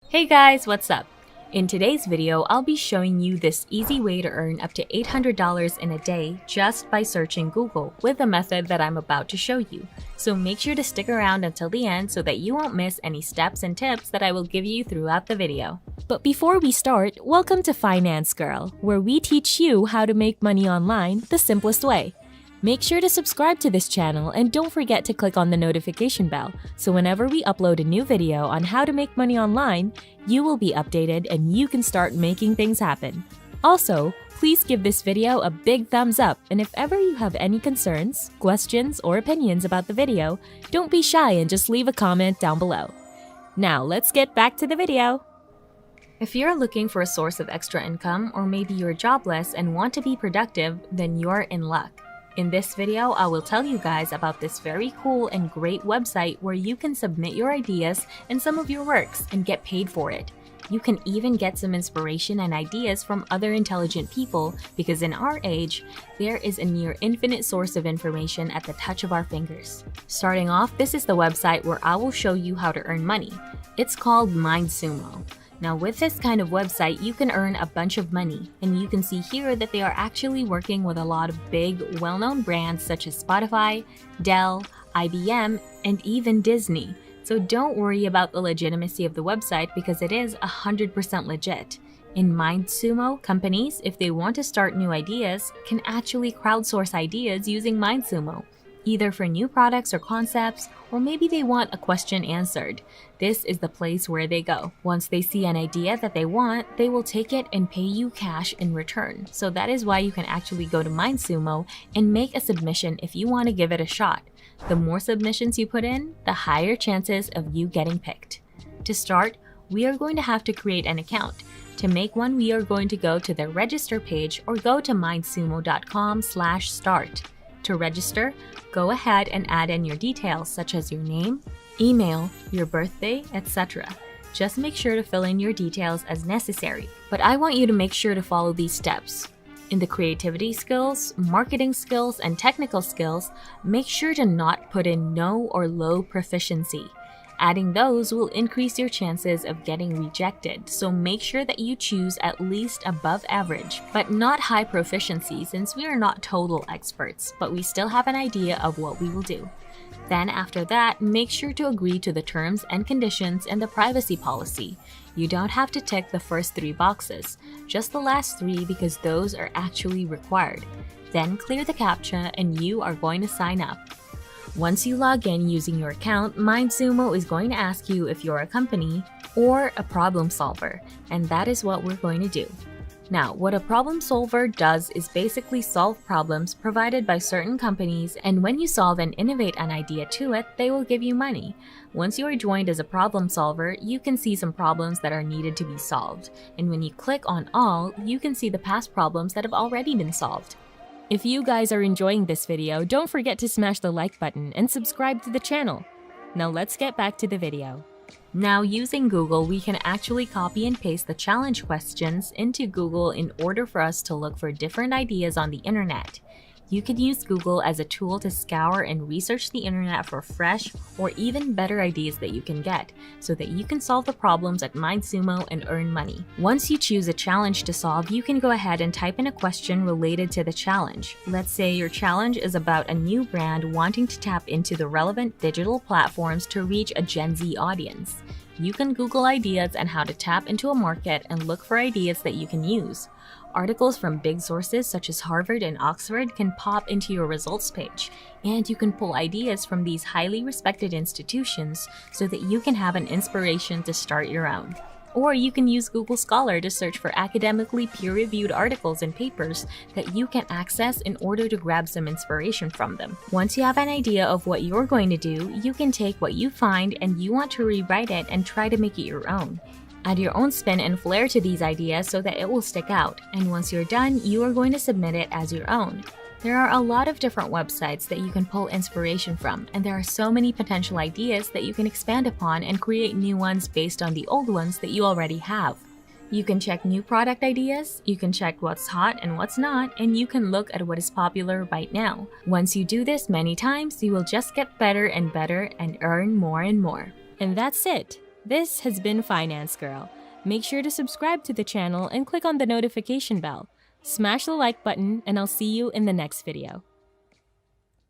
Hey guys, what's up? In today's video, I'll be showing you this easy way to earn up to $800 in a day just by searching Google with the method that I'm about to show you. So make sure to stick around until the end so that you won't miss any steps and tips that I will give you throughout the video. But before we start, welcome to Finance Girl, where we teach you how to make money online the simplest way. Make sure to subscribe to this channel and don't forget to click on the notification bell so whenever we upload a new video on how to make money online, you will be updated and you can start making things happen. Also, please give this video a big thumbs up, and if ever you have any concerns, questions, or opinions about the video, don't be shy and just leave a comment down below. Now let's get back to the video. If you're looking for a source of extra income, or maybe you're jobless and want to be productive, then you're in luck. In this video, I will tell you guys about this very cool and great website where you can submit your ideas and some of your works and get paid for it. You can even get some inspiration and ideas from other intelligent people because in our age, there is a near infinite source of information at the touch of our fingers. Starting off, this is the website where I will show you how to earn money. It's called MindSumo. Now with this kind of website, you can earn a bunch of money, and you can see here that they are actually working with a lot of big, well-known brands such as Spotify, Dell, IBM, and even Disney. So don't worry about the legitimacy of the website because it is 100% legit. In MindSumo, companies, if they want to start new ideas, can actually crowdsource ideas using MindSumo, either for new products or concepts, or maybe they want a question answered. This is the place where they go. Once they see an idea that they want, they will take it and pay you cash in return. So that is why you can actually go to MindSumo and make a submission if you want to give it a shot. The more submissions you put in, the higher chances of you getting picked. To start, we are going to have to create an account. To make one, we are going to go to the register page or go to mindsumo.com/start. To register, go ahead and add in your details such as your name, email, your birthday, etc. Just make sure to fill in your details as necessary, but I want you to make sure to follow these steps. In the creativity skills, marketing skills, and technical skills, make sure to not put in no or low proficiency. Adding those will increase your chances of getting rejected, so make sure that you choose at least above average, but not high proficiency since we are not total experts, but we still have an idea of what we will do. Then after that, make sure to agree to the terms and conditions and the privacy policy. You don't have to tick the first 3 boxes, just the last 3 because those are actually required. Then clear the CAPTCHA and you are going to sign up. Once you log in using your account, MindSumo is going to ask you if you're a company or a problem solver, and that is what we're going to do. Now, what a problem solver does is basically solve problems provided by certain companies, and when you solve and innovate an idea to it, they will give you money. Once you are joined as a problem solver, you can see some problems that are needed to be solved, and when you click on all, you can see the past problems that have already been solved. If you guys are enjoying this video, don't forget to smash the like button and subscribe to the channel. Now let's get back to the video. Now using Google, we can actually copy and paste the challenge questions into Google in order for us to look for different ideas on the internet. You can use Google as a tool to scour and research the internet for fresh or even better ideas that you can get, so that you can solve the problems at MindSumo and earn money. Once you choose a challenge to solve, you can go ahead and type in a question related to the challenge. Let's say your challenge is about a new brand wanting to tap into the relevant digital platforms to reach a Gen Z audience. You can Google ideas and how to tap into a market and look for ideas that you can use. Articles from big sources such as Harvard and Oxford can pop into your results page, and you can pull ideas from these highly respected institutions so that you can have an inspiration to start your own. Or you can use Google Scholar to search for academically peer-reviewed articles and papers that you can access in order to grab some inspiration from them. Once you have an idea of what you're going to do, you can take what you find and you want to rewrite it and try to make it your own. Add your own spin and flair to these ideas so that it will stick out, and once you're done, you are going to submit it as your own. There are a lot of different websites that you can pull inspiration from, and there are so many potential ideas that you can expand upon and create new ones based on the old ones that you already have. You can check new product ideas, you can check what's hot and what's not, and you can look at what is popular right now. Once you do this many times, you will just get better and better and earn more and more. And that's it. This has been Finance Girl. Make sure to subscribe to the channel and click on the notification bell. Smash the like button and I'll see you in the next video.